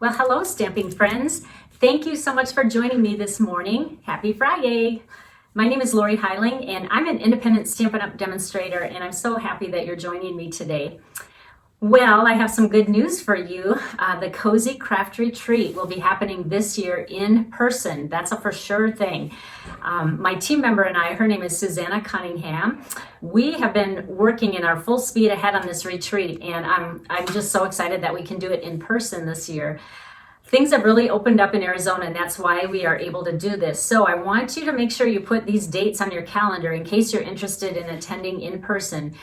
Well, hello, stamping friends. Thank you so much for joining me this morning. Happy Friday. My name is Lorri Heiling, and I'm an independent Stampin' Up! Demonstrator, and I'm so happy that you're joining me today. Well, I have some good news for you. The Cozy Craft Retreat will be happening this year in person. That's a for sure thing. My team member and I, her name is Susanna Cunningham. We have been working in our full speed ahead on this retreat, and I'm just so excited that we can do it in person this year. Things have really opened up in Arizona, and that's why we are able to do this. So I want you to make sure you put these dates on your calendar in case you're interested in attending in person.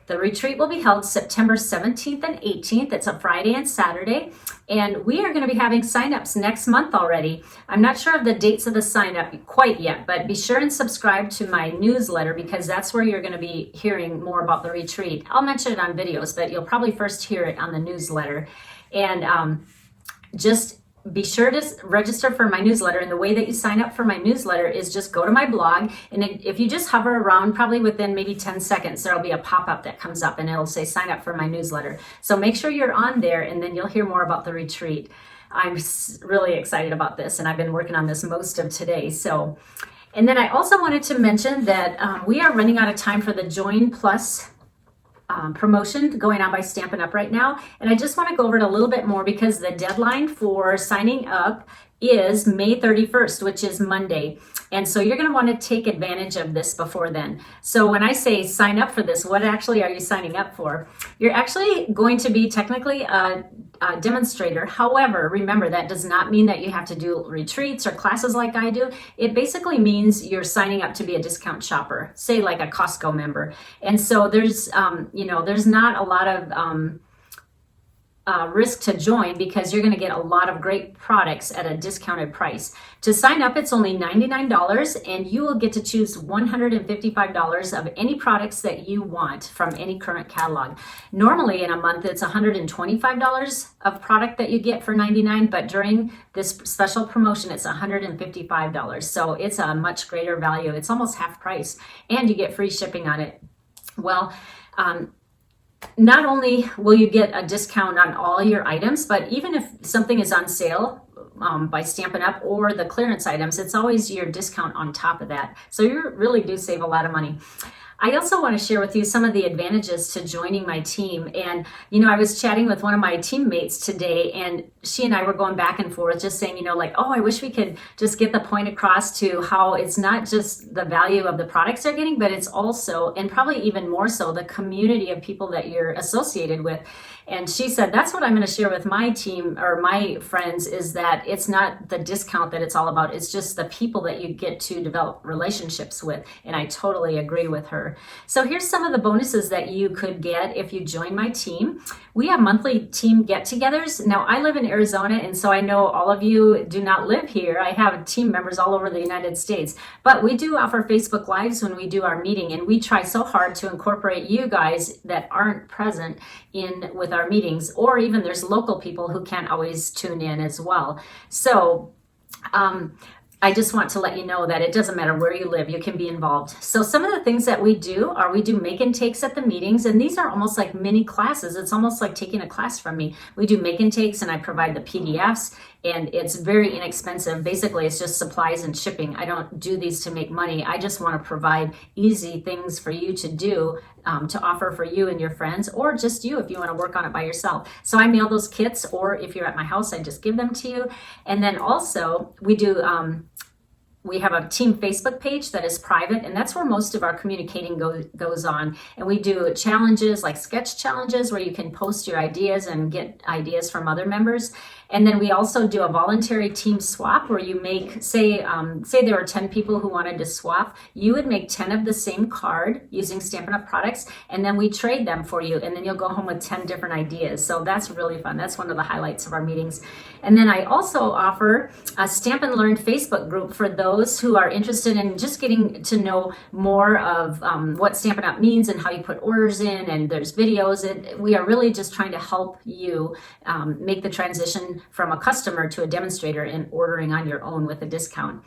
The retreat will be held September 17th and 18th. It's a Friday and Saturday, and we are going to be having signups next month already. I'm not sure of the dates of the sign up quite yet, but be sure and subscribe to my newsletter because that's where you're going to be hearing more about the retreat. I'll mention it on videos, but you'll probably first hear it on the newsletter. And just be sure to register for my newsletter, and the way that you sign up for my newsletter is just go to my blog, and if you just hover around, probably within maybe 10 seconds, there'll be a pop-up that comes up and it'll say sign up for my newsletter. So make sure you're on there, and then you'll hear more about the retreat. I'm really excited about this, and I've been working on this most of today. And then I also wanted to mention that we are running out of time for the Join Plus promotion going on by Stampin' Up! Right now. And I just want to go over it a little bit more because the deadline for signing up is May 31st, which is Monday. And so you're going to want to take advantage of this before then. So when I say sign up for this, what actually are you signing up for? You're actually going to be technically a demonstrator. However, remember, that does not mean that you have to do retreats or classes like I do. It basically means you're signing up to be a discount shopper, say like a Costco member. And so there's not a lot of risk to join because you're going to get a lot of great products at a discounted price. To sign up, it's only $99, and you will get to choose $155 of any products that you want from any current catalog. Normally in a month, it's $125 of product that you get for $99, but during this special promotion, it's $155. So it's a much greater value. It's almost half price, and you get free shipping on it. Well, not only will you get a discount on all your items, but even if something is on sale by Stampin' Up! Or the clearance items, it's always your discount on top of that. So you really do save a lot of money. I also want to share with you some of the advantages to joining my team. And, I was chatting with one of my teammates today, and she and I were going back and forth just saying, I wish we could just get the point across to how it's not just the value of the products they're getting, but it's also, and probably even more so, the community of people that you're associated with. And she said, that's what I'm going to share with my team or my friends, is that it's not the discount that it's all about. It's just the people that you get to develop relationships with. And I totally agree with her. So here's some of the bonuses that you could get if you join my team. We have monthly team get-togethers. Now, I live in Arizona, and so I know all of you do not live here. I have team members all over the United States. But we do offer Facebook Lives when we do our meeting, and we try so hard to incorporate you guys that aren't present in with our meetings, or even there's local people who can't always tune in as well. So I just want to let you know that it doesn't matter where you live, you can be involved. So some of the things that we do are we do make and takes at the meetings, and these are almost like mini classes. It's almost like taking a class from me. We do make and takes, and I provide the PDFs, and it's very inexpensive. Basically, it's just supplies and shipping. I don't do these to make money. I just want to provide easy things for you to do, to offer for you and your friends, or just you if you want to work on it by yourself. So I mail those kits, or if you're at my house, I just give them to you. And then also we do we have a team Facebook page that is private, and that's where most of our communicating goes on. And we do challenges like sketch challenges where you can post your ideas and get ideas from other members. And then we also do a voluntary team swap where you make, say there were 10 people who wanted to swap, you would make 10 of the same card using Stampin' Up! Products, and then we trade them for you, and then you'll go home with 10 different ideas. So that's really fun. That's one of the highlights of our meetings. And then I also offer a Stamp and Learn Facebook group for those who are interested in just getting to know more of what Stampin' Up! Means and how you put orders in, and there's videos. We are really just trying to help you make the transition from a customer to a demonstrator and ordering on your own with a discount.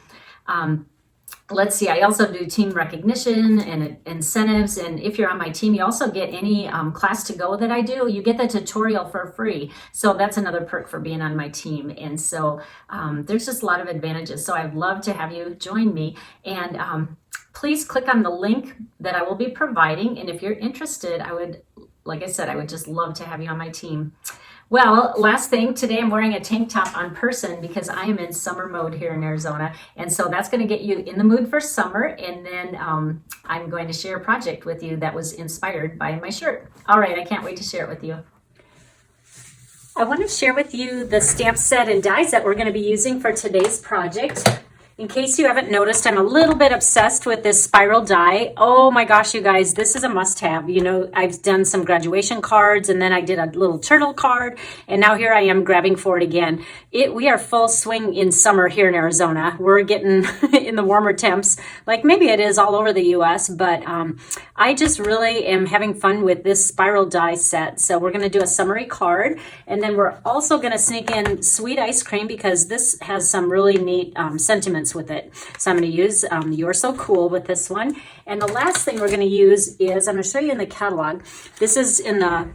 let's see, I also do team recognition and incentives. And if you're on my team, you also get any class to go that I do. You get the tutorial for free. So that's another perk for being on my team. And so there's just a lot of advantages. So I'd love to have you join me. And please click on the link that I will be providing. And if you're interested, like I said, I would just love to have you on my team. Well, last thing, today I'm wearing a tank top on person because I am in summer mode here in Arizona. And so that's going to get you in the mood for summer. And then I'm going to share a project with you that was inspired by my shirt. All right, I can't wait to share it with you. I want to share with you the stamp set and dies that we're going to be using for today's project. In case you haven't noticed, I'm a little bit obsessed with this spiral die. Oh my gosh, you guys, this is a must-have. You know, I've done some graduation cards, and then I did a little turtle card, and now here I am grabbing for it again. We are full swing in summer here in Arizona. We're getting in the warmer temps, like maybe it is all over the U.S., but I just really am having fun with this spiral die set. So we're going to do a summary card, and then we're also going to sneak in sweet ice cream because this has some really neat sentiments with it. So I'm going to use You're So Cool with this one. And the last thing we're going to use is, I'm going to show you in the catalog. This is in the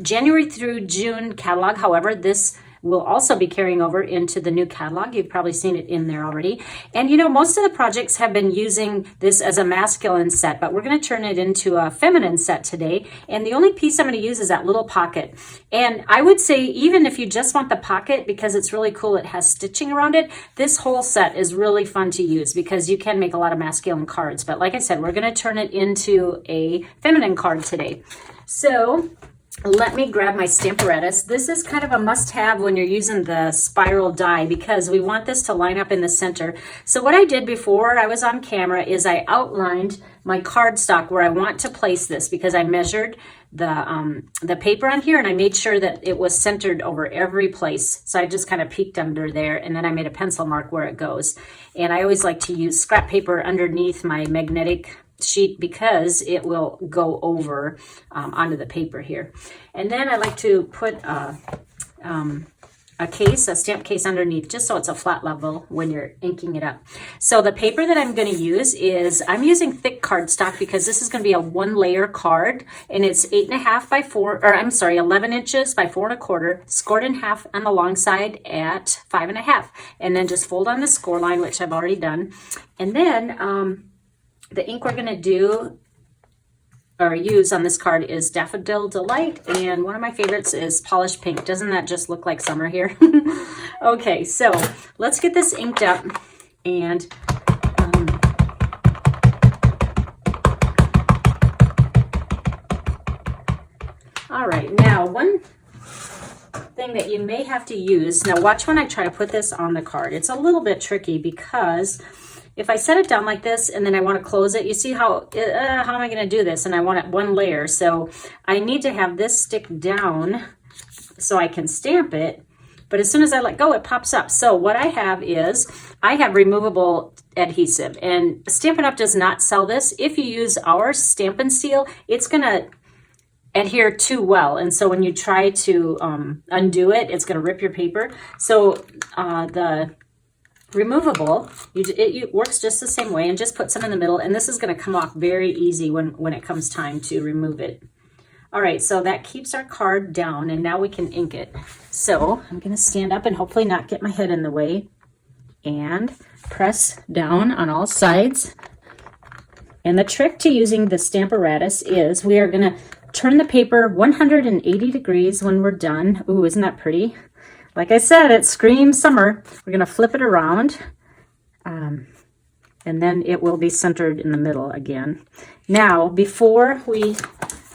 January through June catalog. However, this will also be carrying over into the new catalog. You've probably seen it in there already. And you know, most of the projects have been using this as a masculine set, but we're going to turn it into a feminine set today. And the only piece I'm going to use is that little pocket. And I would say, even if you just want the pocket, because it's really cool, it has stitching around it, this whole set is really fun to use because you can make a lot of masculine cards. But like I said, we're going to turn it into a feminine card today. So let me grab my Stamparatus. This is kind of a must-have when you're using the spiral die because we want this to line up in the center. So what I did before I was on camera is I outlined my cardstock where I want to place this because I measured the paper on here and I made sure that it was centered over every place. So I just kind of peeked under there and then I made a pencil mark where it goes. And I always like to use scrap paper underneath my magnetic sheet because it will go over onto the paper here. And then I like to put a stamp case underneath just so it's a flat level when you're inking it up. So the paper that I'm going to use is, I'm using thick cardstock because this is going to be a 1-layer card, and it's 11 inches by 4 1/4, scored in half on the long side at 5 1/2, and then just fold on the score line, which I've already done. And then the ink we're going to do or use on this card is Daffodil Delight, and one of my favorites is Polished Pink. Doesn't that just look like summer here? Okay, so let's get this inked up. And all right, now one thing that you may have to use, now watch when I try to put this on the card. It's a little bit tricky because if I set it down like this and then I want to close it, you see how am I going to do this? And I want it 1 layer. So I need to have this stick down so I can stamp it. But as soon as I let go, it pops up. So what I have is, I have removable adhesive, and Stampin' Up! Does not sell this. If you use our Stamp and Seal, it's going to adhere too well. And so when you try to undo it, it's going to rip your paper. So the removable, it works just the same way, and just put some in the middle, and this is going to come off very easy when it comes time to remove it. All right, so that keeps our card down, and now we can ink it. So I'm going to stand up and hopefully not get my head in the way and press down on all sides. And the trick to using the Stamparatus is we are going to turn the paper 180 degrees when we're done. Ooh, isn't that pretty? Like I said, it screams summer. We're going to flip it around, and then it will be centered in the middle again. Now, before we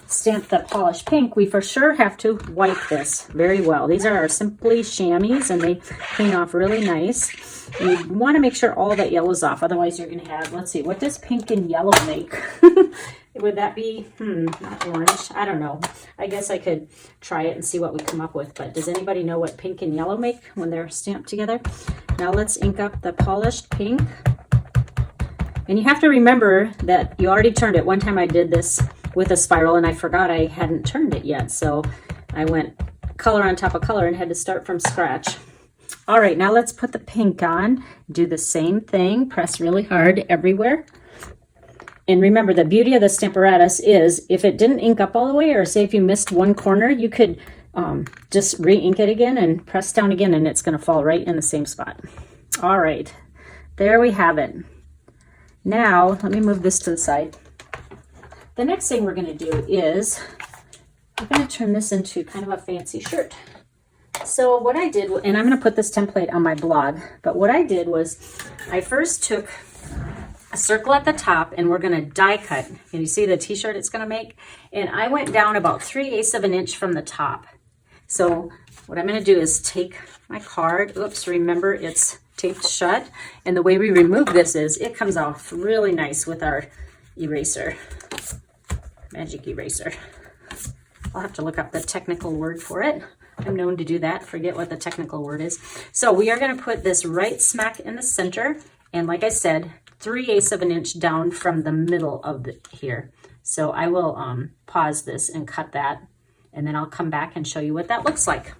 stamp the polished pink, we for sure have to wipe this very well. These are our Simply Chamois, and they clean off really nice. You want to make sure all that yellow is off, otherwise you're going to have, let's see, what does pink and yellow make? Would that be, not orange? I don't know. I guess I could try it and see what we come up with, but does anybody know what pink and yellow make when they're stamped together? Now let's ink up the polished pink. And you have to remember that you already turned it. One time I did this with a spiral and I forgot I hadn't turned it yet. So I went color on top of color and had to start from scratch. All right, now let's put the pink on. Do the same thing, press really hard everywhere. And remember, the beauty of the Stamparatus is if it didn't ink up all the way, or say if you missed one corner, you could just re-ink it again and press down again, and it's going to fall right in the same spot. All right, there we have it. Now, let me move this to the side. The next thing we're going to do is we're going to turn this into kind of a fancy shirt. So what I did, and I'm going to put this template on my blog, but what I did was I first took a circle at the top, and we're going to die cut. Can you see the t-shirt it's going to make? And I went down about 3/8 of an inch from the top. So what I'm going to do is take my card. Oops, remember it's taped shut. And the way we remove this is it comes off really nice with our eraser, magic eraser. I'll have to look up the technical word for it. I'm known to do that. Forget what the technical word is. So we are going to put this right smack in the center. And like I said, 3/8 of an inch down from the middle of here. So I will pause this and cut that, and then I'll come back and show you what that looks like.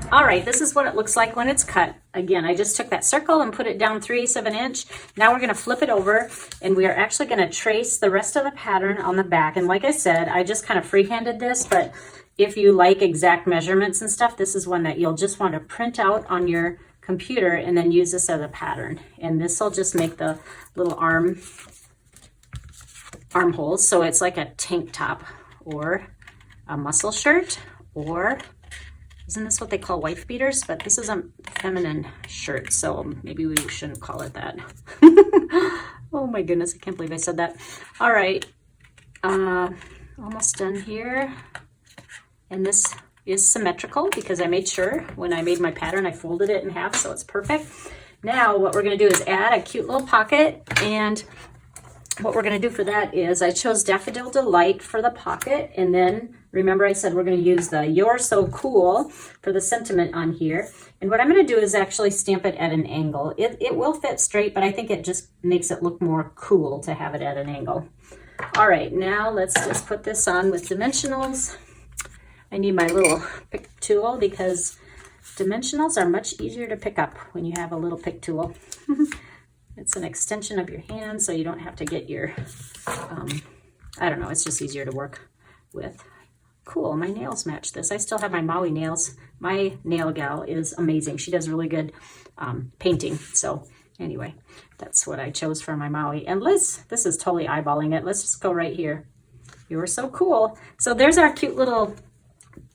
All right, this is what it looks like when it's cut. Again, I just took that circle and put it down 3/8 of an inch. Now we're going to flip it over, and we are actually going to trace the rest of the pattern on the back. And like I said, I just kind of freehanded this, but if you like exact measurements and stuff, this is one that you'll just want to print out on your computer and then use this as a pattern. And this will just make the little armholes, so it's like a tank top or a muscle shirt, or isn't this what they call wife beaters? But this is a feminine shirt, so maybe we shouldn't call it that. Oh my goodness, I can't believe I said that. All right, almost done here. And this is symmetrical because I made sure when I made my pattern I folded it in half, so it's perfect. Now what we're going to do is add a cute little pocket, and what we're going to do for that is I chose Daffodil Delight for the pocket, and then remember I said we're going to use the You're So Cool for the sentiment on here. And what I'm going to do is actually stamp it at an angle. It will fit straight, but I think it just makes it look more cool to have it at an angle. All right, now let's just put this on with dimensionals. I need my little pick tool because dimensionals are much easier to pick up when you have a little pick tool. It's an extension of your hand, so you don't have to get your, I don't know, it's just easier to work with. Cool, my nails match this. I still have my Maui nails. My nail gal is amazing. She does really good painting. So anyway, that's what I chose for my Maui. And Liz, this is totally eyeballing it. Let's just go right here. You were so cool. So there's our cute little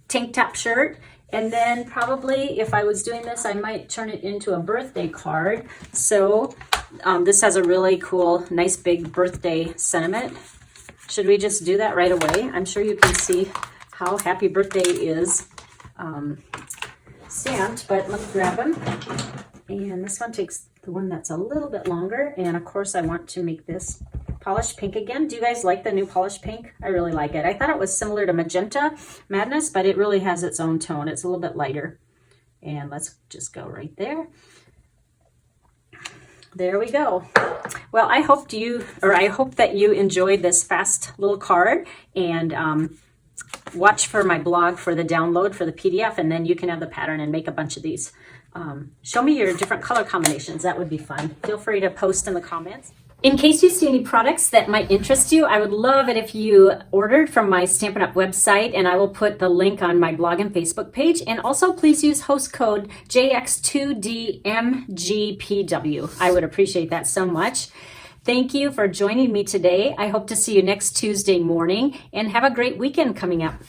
tank top shirt. And then probably if I was doing this, I might turn it into a birthday card. So this has a really cool, nice big birthday sentiment. Should we just do that right away? I'm sure you can see how happy birthday is stamped, but let me grab them. And this one takes the one that's a little bit longer. And of course I want to make this polished pink again. Do you guys like the new polished pink? I really like it. I thought it was similar to Magenta Madness, but it really has its own tone. It's a little bit lighter. And let's just go right there. There we go. Well, I hope that you enjoyed this fast little card, and watch for my blog for the download for the PDF, and then you can have the pattern and make a bunch of these. Show me your different color combinations. That would be fun. Feel free to post in the comments. In case you see any products that might interest you, I would love it if you ordered from my Stampin' Up! Website, and I will put the link on my blog and Facebook page. And also please use host code JX2DMGPW. I would appreciate that so much. Thank you for joining me today. I hope to see you next Tuesday morning, and have a great weekend coming up.